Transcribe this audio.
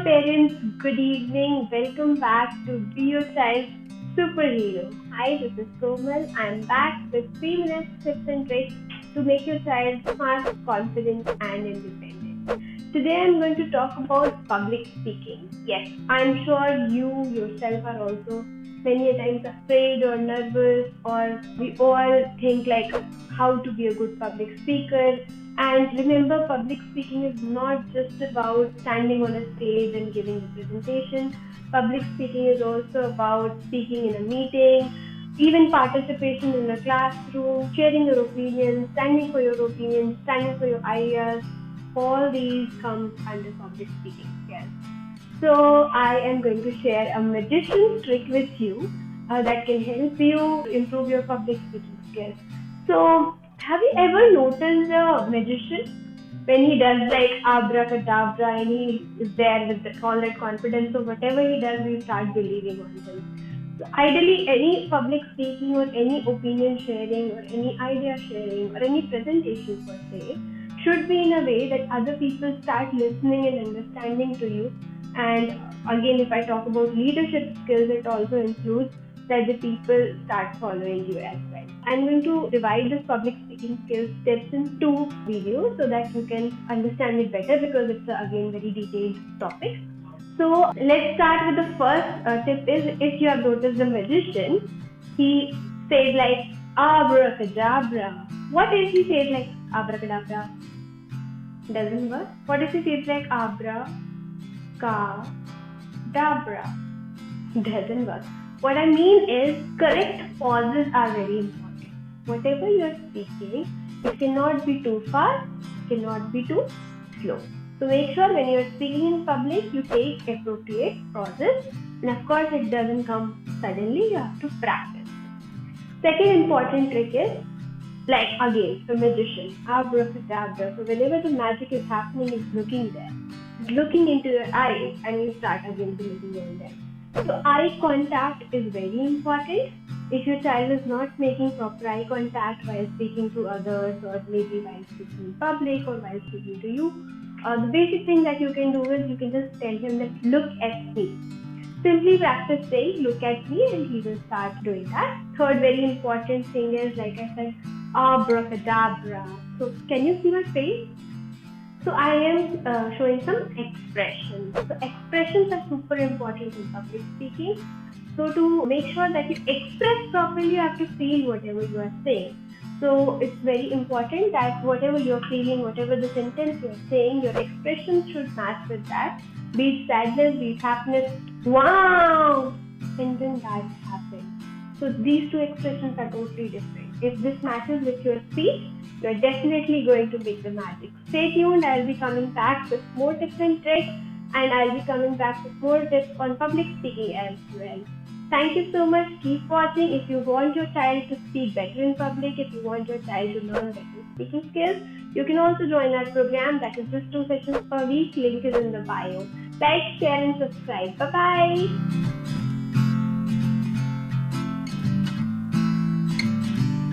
parents, good evening. Welcome back to Be Your Child's Superhero. Hi, this is Komal. I am back with 3 minutes tips and tricks to make your child smart, confident and independent. Today I am going to talk about public speaking. Yes, I am sure you yourself are also many a times afraid or nervous, or we all think like how to be a good public speaker. And remember, public speaking is not just about standing on a stage and giving a presentation. Public speaking is also about speaking in a meeting, even participation in a classroom, sharing your opinions, standing for your opinions, standing for your ideas. All these come under public speaking skills. So I am going to share a magician trick with you that can help you improve your public speaking skills. So have you ever noticed a magician when he does like abracadabra and he is there with all that confidence, so whatever he does, we start believing on him. So ideally, any public speaking or any opinion sharing or any idea sharing or any presentation per se should be in a way that other people start listening and understanding to you. And again, if I talk about leadership skills, it also includes that the people start following you as well. I'm going to divide this public speaking skills tips in 2 videos so that you can understand it better, because it's again very detailed topic. So let's start with the first tip is, if you have noticed the magician, he says like abracadabra. What if he says like abracadabra? Doesn't work. What if he says like abracadabra? Doesn't work. What I mean is, correct pauses are very important. Whatever you are speaking, it cannot be too fast, it cannot be too slow. So make sure when you are speaking in public, you take appropriate pauses. And of course, it doesn't come suddenly, you have to practice. Second important trick is, like again, the magician, abracadabra. So whenever the magic is happening, it's looking there. It's looking into your eyes and you start again believing on them. So eye contact is very important. If your child is not making proper eye contact while speaking to others, or maybe while speaking in public or while speaking to you, the basic thing that you can do is you can just tell him that look at me. Simply practice saying look at me and he will start doing that. Third very important thing is, like I said, abracadabra. So can you see my face? So I am showing some expressions. So expressions are super important in public speaking. So to make sure that you express properly, you have to feel whatever you are saying. So it's very important that whatever you are feeling, whatever the sentence you are saying, your expressions should match with that. Be it sadness, be it happiness, wow! And then that happens. So these 2 expressions are totally different. If this matches with your speech, you are definitely going to make the magic. Stay tuned, I'll be coming back with more tips and tricks, and I'll be coming back with more tips on public speaking as well. Thank you so much. Keep watching. If you want your child to speak better in public, if you want your child to learn better speaking skills, you can also join our program. That is just 2 sessions per week. Link is in the bio. Like, share and subscribe. Bye-bye.